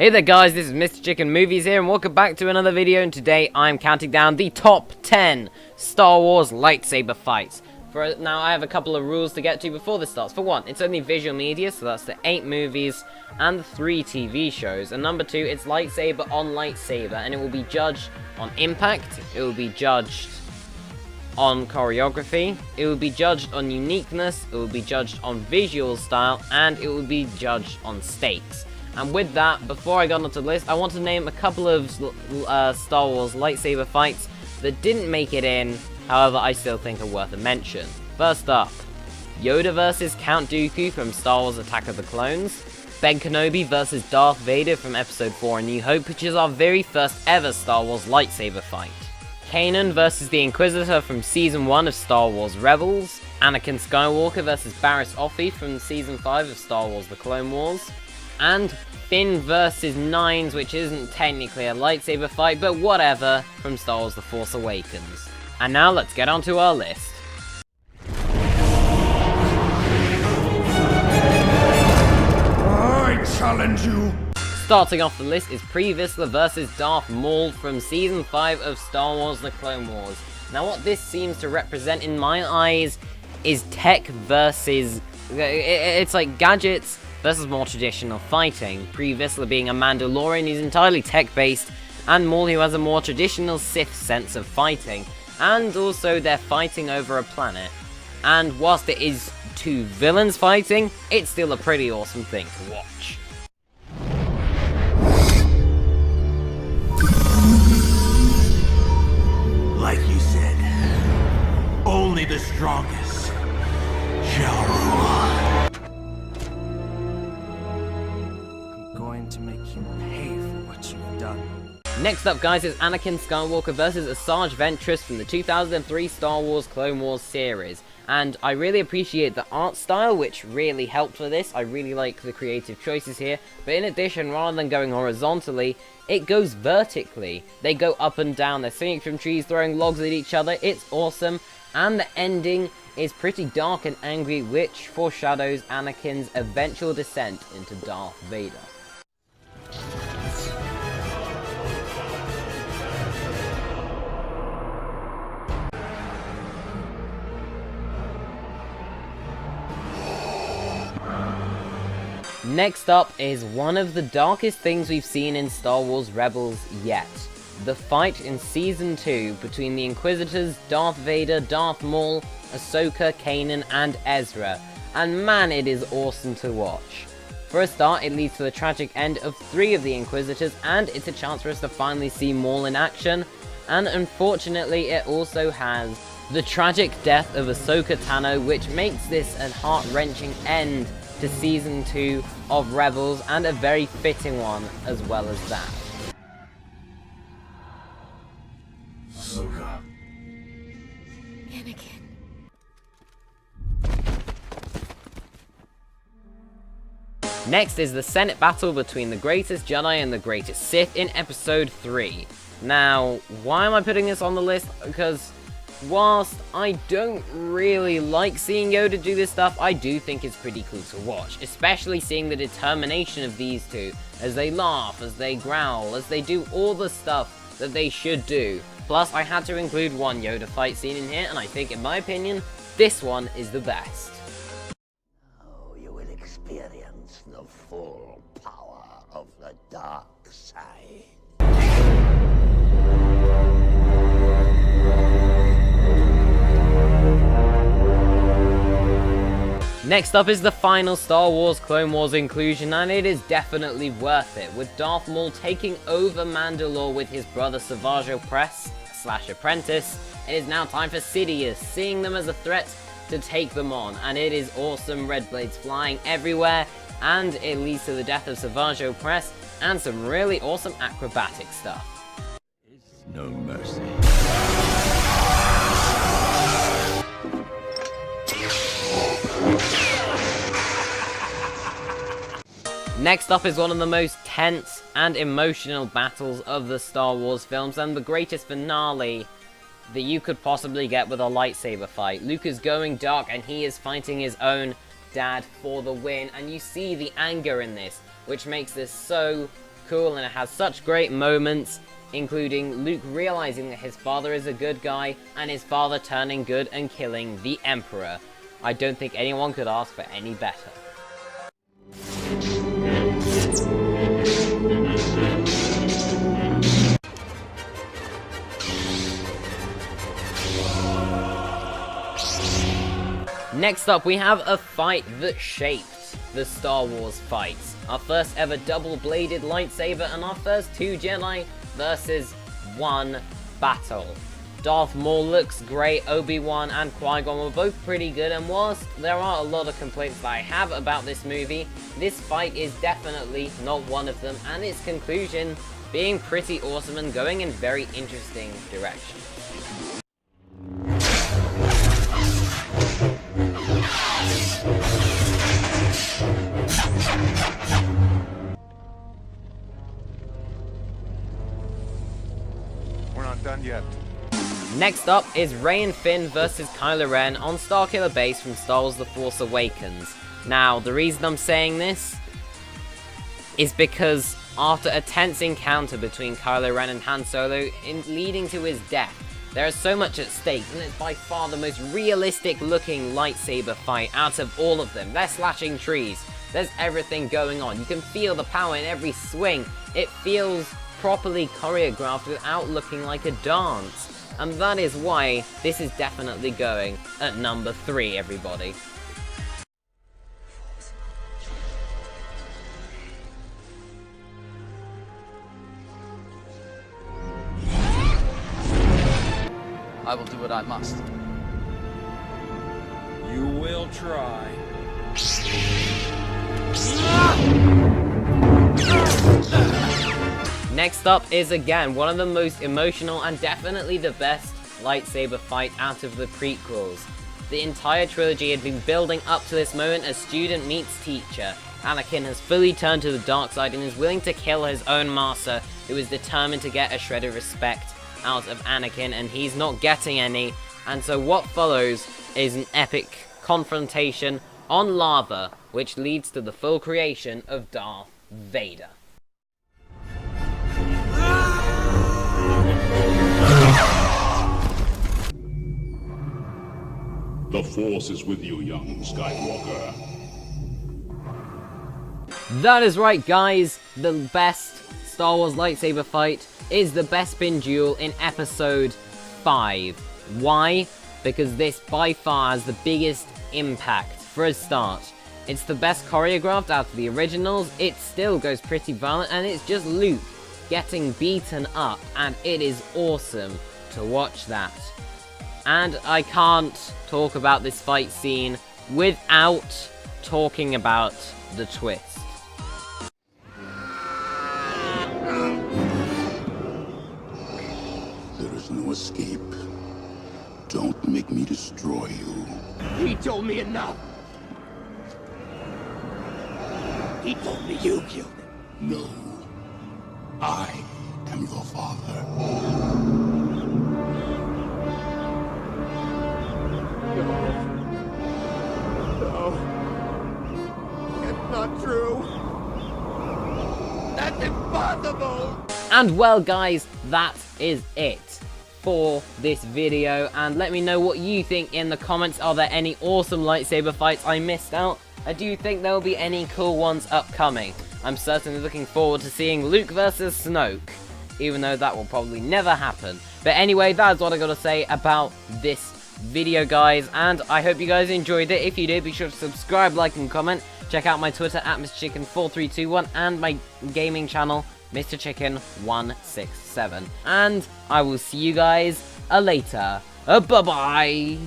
Hey there guys, this is Mr. Chicken Movies here and welcome back to another video, and today I'm counting down the top 10 Star Wars lightsaber fights. Now I have a couple of rules to get to before this starts. For one, it's only visual media, so that's the 8 movies and the 3 TV shows. And number 2, it's lightsaber on lightsaber, and it will be judged on impact, it will be judged on choreography, it will be judged on uniqueness, it will be judged on visual style, and it will be judged on stakes. And with that, before I got onto the list, I want to name a couple of Star Wars lightsaber fights that didn't make it in, however I still think are worth a mention. First up, Yoda vs Count Dooku from Star Wars Attack of the Clones, Ben Kenobi vs Darth Vader from Episode 4 A New Hope, which is our very first ever Star Wars lightsaber fight, Kanan vs the Inquisitor from Season 1 of Star Wars Rebels, Anakin Skywalker vs Barriss Offee from Season 5 of Star Wars The Clone Wars, and Finn vs Nines, which isn't technically a lightsaber fight, but whatever, from Star Wars The Force Awakens. And now let's get onto our list. I challenge you! Starting off the list is Previs vs Darth Maul from Season 5 of Star Wars The Clone Wars. Now what this seems to represent in my eyes is tech versus... it's like gadgets versus more traditional fighting. Previs being a Mandalorian who's entirely tech-based, and Maul who has a more traditional Sith sense of fighting. And also they're fighting over a planet. And whilst it is two villains fighting, it's still a pretty awesome thing to watch. Like you said, only the strongest shall rule. To make you pay for what you've done. Next up, guys, is Anakin Skywalker vs Asajj Ventress from the 2003 Star Wars Clone Wars series. And I really appreciate the art style, which really helped for this. I really like the creative choices here. But in addition, rather than going horizontally, it goes vertically. They go up and down, they're swinging from trees, throwing logs at each other. It's awesome. And the ending is pretty dark and angry, which foreshadows Anakin's eventual descent into Darth Vader. Next up is one of the darkest things we've seen in Star Wars Rebels yet. The fight in Season 2 between the Inquisitors, Darth Vader, Darth Maul, Ahsoka, Kanan, and Ezra. And man, it is awesome to watch. For a start, it leads to the tragic end of 3 of the Inquisitors, and it's a chance for us to finally see Maul in action. And unfortunately, it also has the tragic death of Ahsoka Tano, which makes this a heart-wrenching end to Season 2 of Rebels, and a very fitting one as well as that. Ahsoka. Anakin. Next is the Senate battle between the greatest Jedi and the greatest Sith in Episode 3. Now, why am I putting this on the list? Because whilst I don't really like seeing Yoda do this stuff, I do think it's pretty cool to watch, especially seeing the determination of these two, as they laugh, as they growl, as they do all the stuff that they should do. Plus, I had to include one Yoda fight scene in here, and I think, in my opinion, this one is the best. Oh, you will experience the full power of the dark side. Next up is the final Star Wars Clone Wars inclusion, and it is definitely worth it, with Darth Maul taking over Mandalore with his brother Savage Opress / apprentice. It is now time for Sidious, seeing them as a threat to take them on, and it is awesome, red blades flying everywhere, and it leads to the death of Savage Opress, and some really awesome acrobatic stuff. No mercy. Next up is one of the most tense and emotional battles of the Star Wars films, and the greatest finale that you could possibly get with a lightsaber fight. Luke is going dark and he is fighting his own dad for the win, and you see the anger in this, which makes this so cool, and it has such great moments, including Luke realizing that his father is a good guy, and his father turning good and killing the Emperor. I don't think anyone could ask for any better. Next up, we have a fight that shaped the Star Wars fights. Our first ever double-bladed lightsaber and our first 2 Jedi versus 1 battle. Darth Maul looks great, Obi-Wan and Qui-Gon were both pretty good, and whilst there are a lot of complaints that I have about this movie, this fight is definitely not one of them, and its conclusion being pretty awesome and going in very interesting directions. We're not done yet. Next up is Rey and Finn versus Kylo Ren on Starkiller Base from Star Wars The Force Awakens. Now, the reason I'm saying this is because after a tense encounter between Kylo Ren and Han Solo leading to his death, there is so much at stake, and it's by far the most realistic looking lightsaber fight out of all of them. They're slashing trees, there's everything going on, you can feel the power in every swing, it feels properly choreographed without looking like a dance. And that is why this is definitely going at number 3, everybody. I will do what I must. You will try. Next up is again one of the most emotional and definitely the best lightsaber fight out of the prequels. The entire trilogy had been building up to this moment as student meets teacher. Anakin has fully turned to the dark side and is willing to kill his own master, who is determined to get a shred of respect out of Anakin, and he's not getting any. And so what follows is an epic confrontation on lava, which leads to the full creation of Darth Vader. The Force is with you, young Skywalker. That is right, guys. The best Star Wars lightsaber fight is the Bespin duel in Episode 5. Why? Because this by far has the biggest impact. For a start, it's the best choreographed out of the originals, it still goes pretty violent, and it's just Luke getting beaten up, and it is awesome to watch that. And I can't talk about this fight scene without talking about the twist. There is no escape. Don't make me destroy you. He told me enough. He told me you killed him. No. I am your father. No. It's not true. That's impossible. And well, guys, that is it for this video, and let me know what you think in the comments. Are there any awesome lightsaber fights I missed out? And do you think there will be any cool ones upcoming? I'm certainly looking forward to seeing Luke versus Snoke, even though that will probably never happen. But anyway, that is what I got to say about this video, guys, and I hope you guys enjoyed it. If you did, be sure to subscribe, like, and comment. Check out my Twitter at MrChicken4321 and my gaming channel, MrChicken167. And I will see you guys later. Bye-bye!